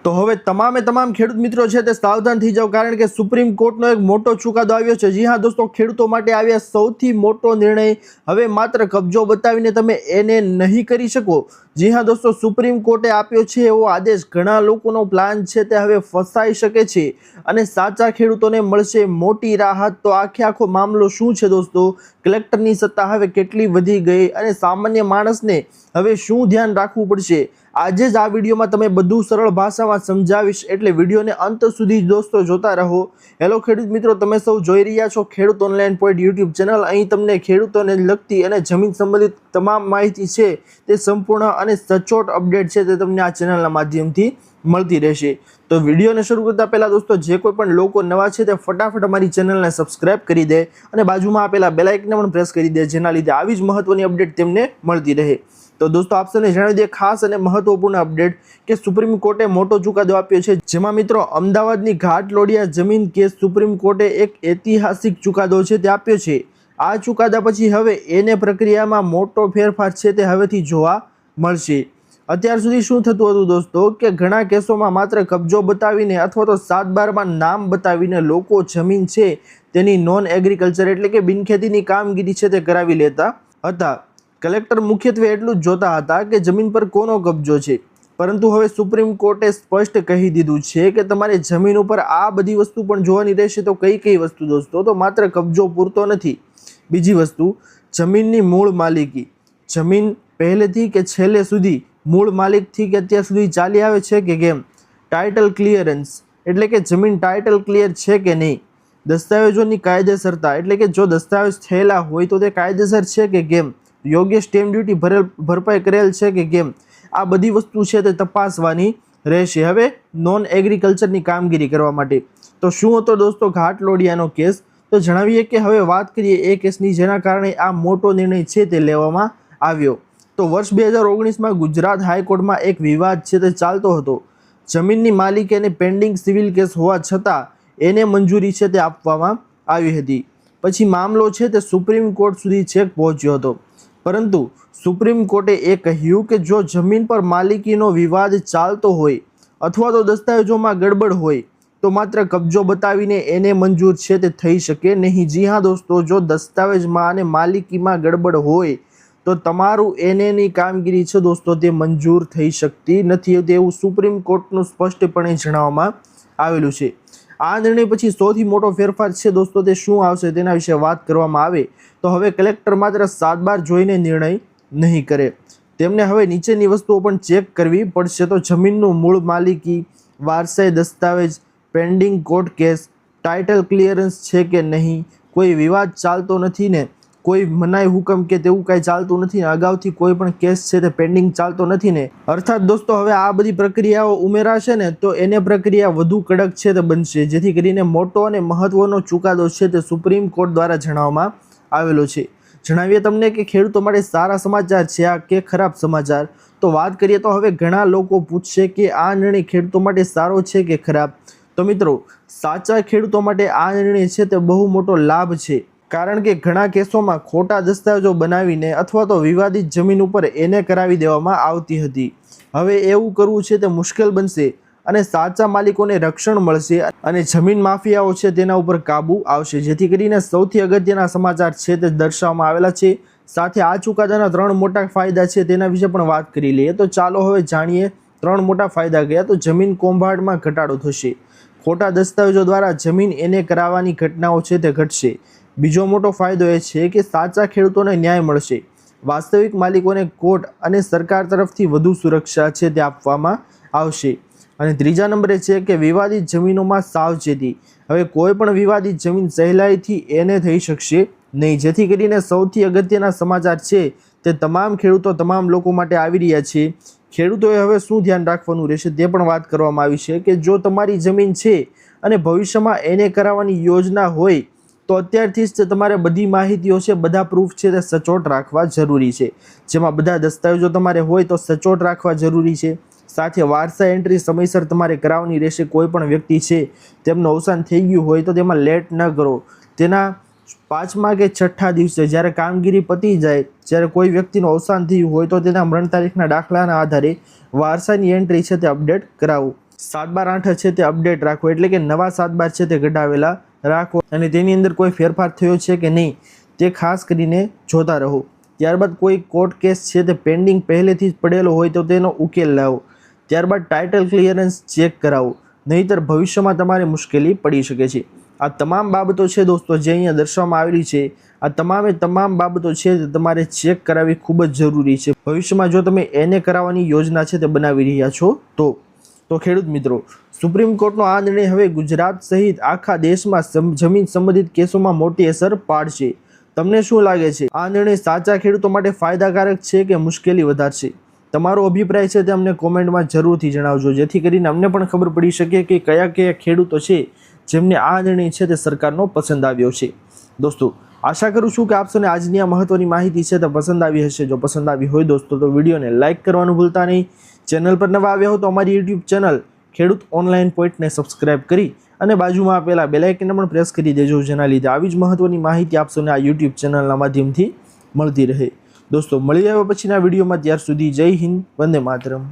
તો હવે તમામ ખેડૂત મિત્રો છે તે સાવધાન થઈ જાવ, કારણ કે સુપ્રીમ કોર્ટનો એક મોટો ચુકાદો આવ્યો છે। જી હા દોસ્તો, ખેડૂતો માટે આવ્યા સૌથી મોટો નિર્ણય। હવે માત્ર કબજો બતાવીને તમે એને નહીં કરી શકો। જી હા દોસ્તો, સુપ્રીમ કોર્ટે આપ્યો છે એવો આદેશ ઘણા લોકોનો પ્લાન છે તે હવે ફસાઈ શકે છે અને સાચા ખેડૂતોને મળશે મોટી રાહત। તો આખો મામલો શું છે દોસ્તો? કલેક્ટરની સત્તા હવે કેટલી વધી ગઈ અને સામાન્ય માણસને હવે શું ધ્યાન રાખવું પડશે? આજે જ આ વિડીયોમાં તમે બધું સરળ ભાષામાં સમજાવીશ, એટલે વિડીયોને અંત સુધી દોસ્તો જોતા રહો। હેલો ખેડૂત મિત્રો, તમે સૌ જોઈ રહ્યા છો ખેડૂત ઓનલાઈન પોઈન્ટ યુટ્યુબ ચેનલ। અહીં તમને ખેડૂતોને લગતી અને જમીન સંબંધિત તમામ માહિતી છે તે સંપૂર્ણ અને સચોટ અપડેટ છે તે તમને આ ચેનલના માધ્યમથી મળતી રહેશે। તો વિડીયોને શરૂ કરતા પહેલા દોસ્તો, જે કોઈ પણ લોકો નવા છે તે ફટાફટ અમારી ચેનલને સબસ્ક્રાઇબ કરી દે અને બાજુમાં આપેલા બેલ આઇકનને પણ પ્રેસ કરી દે, જેના લીધે આવી જ મહત્વની અપડેટ તેમને મળતી રહે। તો દોસ્તો, આપ સૌને જણાવી દઈએ ખાસ અને મહત્વપૂર્ણ અપડેટ કે સુપ્રીમ કોર્ટે મોટો ચુકાદો આપ્યો છે, જેમાં મિત્રો અમદાવાદની ઘાટલોડિયા જમીન કેસ સુપ્રીમ કોર્ટે એક ઐતિહાસિક ચુકાદો છે તે આપ્યો છે। આ ચુકાદા પછી હવે એને પ્રક્રિયામાં મોટો ફેરફાર છે તે હવેથી જોવા મળશે। અત્યાર સુધી શું થતું હતું દોસ્તો, કે ઘણા કેસોમાં માત્ર કબજો બતાવીને અથવા તો 7/12માં નામ બતાવીને લોકો જમીન છે તેની નોન એગ્રીકલ્ચર એટલે કે બિનખેતીની કામગીરી છે તે કરાવી લેતા હતા। કલેક્ટર મુખ્યત્વે એટલું જ જોતા હતા કે જમીન પર કોનો કબજો છે, પરંતુ હવે સુપ્રીમ કોર્ટે સ્પષ્ટ કહી દીધું છે કે તમારે જમીન ઉપર આ બધી વસ્તુ પણ જોવાની રહેશે। તો કઈ વસ્તુ દોસ્તો? તો માત્ર કબજો પૂરતો નથી। બીજી વસ્તુ, જમીનની મૂળ માલિકી। જમીન પહેલેથી કે છેલ્લે સુધી મૂળ માલિકથી કે અત્યાર સુધી ચાલી આવે છે કે કેમ? ટાઇટલ ક્લિયરન્સ એટલે કે જમીન ટાઇટલ ક્લિયર છે કે નહીં? દસ્તાવેજોની કાયદેસરતા એટલે કે જો દસ્તાવેજ થયેલા હોય તો તે કાયદેસર છે કે કેમ? યોગ્ય સ્ટેમ્પ ડ્યુટી ભરપાઈ કરેલ છે કે કેમ? આ બધી વસ્તુ છે તે તપાસવાની રહેશે હવે નોન એગ્રીકલ્ચરની કામગીરી કરવા માટે। તો શું હતો દોસ્તો ઘાટલોડિયાનો કેસ? તો જણાવીએ કે હવે વાત કરીએ એ કેસની જેના કારણે આ મોટો નિર્ણય છે તે લેવામાં આવ્યો। તો વર્ષ 2019માં ગુજરાત હાઈકોર્ટમાં એક વિવાદ છે તે ચાલતો હતો। જમીનની માલિકી અને પેન્ડિંગ સિવિલ કેસ હોવા છતાં એને મંજૂરી છે તે આપવામાં આવી હતી। પછી મામલો છે તે સુપ્રીમ કોર્ટ સુધી છેક પહોંચ્યો હતો, પરંતુ સુપ્રીમ કોર્ટે એ કહ્યું કે જો જમીન પર માલિકીનો વિવાદ ચાલતો હોય અથવા તો દસ્તાવેજોમાં ગડબડ હોય તો માત્ર કબજો બતાવીને એને મંજૂર છે તે થઈ શકે નહીં। જી હા દોસ્તો, જો દસ્તાવેજમાં અને માલિકીમાં ગડબડ હોય તો તમારું એનેની કામગીરી છે દોસ્તો તે મંજૂર થઈ શકતી નથી, તેવું સુપ્રીમ કોર્ટનું સ્પષ્ટપણે જણાવવામાં આવેલું છે। આ નિર્ણય પછી સૌથી મોટો ફેરફાર છે દોસ્તો તે શું આવશે તેના વિશે વાત કરવામાં આવે તો હવે કલેક્ટર માત્ર 7/12 જોઈને નિર્ણય નહીં કરે, તેમને હવે નીચેની વસ્તુઓ પણ ચેક કરવી પડશે। તો જમીનનું મૂળ માલિકી, વારસાઈ દસ્તાવેજ, pending court case, title clearance છે કે નહીં, કોઈ વિવાદ ચાલતો નથી ને, કોઈ મનાઈ હુકમ કે તેવું કાંઈ ચાલતું નથી ને, અગાઉથી કોઈ પણ કેસ છે તે પેન્ડિંગ ચાલતો નથી ને। અર્થાત દોસ્તો હવે આ બધી પ્રક્રિયાઓ ઉમેરાશે ને તો એને પ્રક્રિયા વધુ કડક છે તે બનશે, જેથી કરીને મોટો અને મહત્વનો ચુકાદો છે તે સુપ્રીમ કોર્ટ દ્વારા જણાવવામાં આવેલો છે। જણાવીએ તમને કે ખેડૂતો માટે સારા સમાચાર છે આ કે ખરાબ સમાચાર? તો વાત કરીએ તો હવે ઘણા લોકો પૂછશે કે આ નિર્ણય ખેડૂતો માટે સારો છે કે ખરાબ? તો મિત્રો, સાચા ખેડૂતો માટે આ નિર્ણય છે તે બહુ મોટો લાભ છે, કારણ કે ઘણા કેસોમાં ખોટા દસ્તાવેજો બનાવીને અથવા તો વિવાદિત જમીન ઉપર એને કરાવી દેવામાં આવતી હતી। હવે એવું કરવું છે તે મુશ્કેલ બનશે અને સાચા માલિકોને રક્ષણ મળશે અને જમીન માફિયાઓ છે તેના ઉપર કાબુ આવશે, જેથી કરીને સૌથી અગત્યના સમાચાર છે તે દર્શાવવામાં આવેલા છે। સાથે આ ચુકાદાના 3 મોટા ફાયદા છે તેના વિશે પણ વાત કરી લઈએ। તો ચાલો હવે જાણીએ 3 મોટા ફાયદા ગયા। તો જમીન કૌભાંડમાં ઘટાડો થશે, ખોટા દસ્તાવેજો દ્વારા જમીન એને કરાવવાની ઘટનાઓ છે તે ઘટશે। બીજો મોટો ફાયદો એ છે કે સાચા ખેડૂતોને ન્યાય મળશે, વાસ્તવિક માલિકોને કોર્ટ અને સરકાર તરફથી વધુ સુરક્ષા છે તે આપવામાં આવશે। અને ત્રીજા નંબરે છે કે વિવાદિત જમીનોમાં સાવચેતી। હવે કોઈ પણ વિવાદિત જમીન સહેલાઈથી એને થઈ શકશે નહીં, જેથી કરીને સૌથી અગત્યના સમાચાર છે તે તમામ ખેડૂતો તમામ લોકો માટે આવી રહ્યા છે। ખેડૂતોએ હવે શું ધ્યાન રાખવાનું રહેશે તે પણ વાત કરવામાં આવી છે કે જો તમારી જમીન છે અને ભવિષ્યમાં એને કરાવવાની યોજના હોય તો અત્યારથી જ તમારે બધી માહિતીઓ છે, બધા પ્રૂફ છે તે સચોટ રાખવા જરૂરી છે, જેમાં બધા દસ્તાવેજો તમારે હોય તો સચોટ રાખવા જરૂરી છે। સાથે વારસા એન્ટ્રી સમયસર તમારે કરાવવાની રહેશે। કોઈ પણ વ્યક્તિ છે તેમનું અવસાન થઈ ગયું હોય તો તેમાં લેટ ન કરો, તેના 5મા કે 6ઠ્ઠા દિવસે જ્યારે કામગીરી પતી જાય, જ્યારે કોઈ વ્યક્તિનું અવસાન થયું હોય તો તેના મરણ તારીખના દાખલાના આધારે વારસાની એન્ટ્રી છે તે અપડેટ કરાવો। 7/8 છે તે અપડેટ રાખો, એટલે કે નવા 7/12 છે તે કઢાવેલા રાખો અને તેની અંદર કોઈ ફેરફાર થયો છે કે નહીં તે ખાસ કરીને જોતા રહો. ત્યારબાદ કોઈ કોર્ટ કેસ છે તે પેન્ડિંગ પહેલેથી જ પડેલો હોય તો તેનો ઉકેલ લાવો. ત્યારબાદ ટાઇટલ ક્લિયરન્સ ચેક કરાવો, નહીંતર ભવિષ્યમાં તમારે મુશ્કેલી પડી શકે છે. આ તમામ બાબતો છે દોસ્તો જે અહીંયા દર્શાવવામાં આવેલી છે, આ તમામ બાબતો છે તે તમારે ચેક કરાવવી ખૂબ જ જરૂરી છે. ભવિષ્યમાં જો તમે એને કરાવવાની યોજના છે તે બનાવી રહ્યા છો તો ખેડૂત મિત્રો, સુપ્રીમ કોર્ટનો આ નિર્ણય હવે ગુજરાત સહિત આખા દેશમાં જમીન સંબંધિત કેસોમાં મોટી અસર પાડશે. તમને શું લાગે છે, આ નિર્ણય સાચા ખેડૂતો માટે ફાયદાકારક છે કે મુશ્કેલી વધારશે? તમારો અભિપ્રાય છે તે અમને કોમેન્ટમાં જરૂરથી જણાવજો, જેથી કરીને અમને પણ ખબર પડી શકે કે કયા ખેડૂતો છે જેમને આ નિર્ણય છે તે સરકારનો પસંદ આવ્યો છે. દોસ્તો, આશા કરું છું કે આપ સૌને આજની આ મહત્વની માહિતી છે તે પસંદ આવી હશે. જો પસંદ આવી હોય દોસ્તો તો વિડીયોને લાઇક કરવાનું ભૂલતા નહીં. ચેનલ પર નવા આવ્યા હો તો અમારી યુટ્યુબ ચેનલ ખેડૂત ઓનલાઈન પોઈન્ટને સબસ્ક્રાઇબ કરી અને બાજુમાં આપેલા બેલ આઇકનને પણ પ્રેસ કરી દેજો, જેના લીધે આવી જ મહત્વની માહિતી આપ સૌને આ યુટ્યુબ ચેનલના માધ્યમથી મળતી રહે. દોસ્તો, મળી આવ્યા પછીના વિડીયોમાં, ત્યાર સુધી જય હિન્દ, વંદે માતરમ.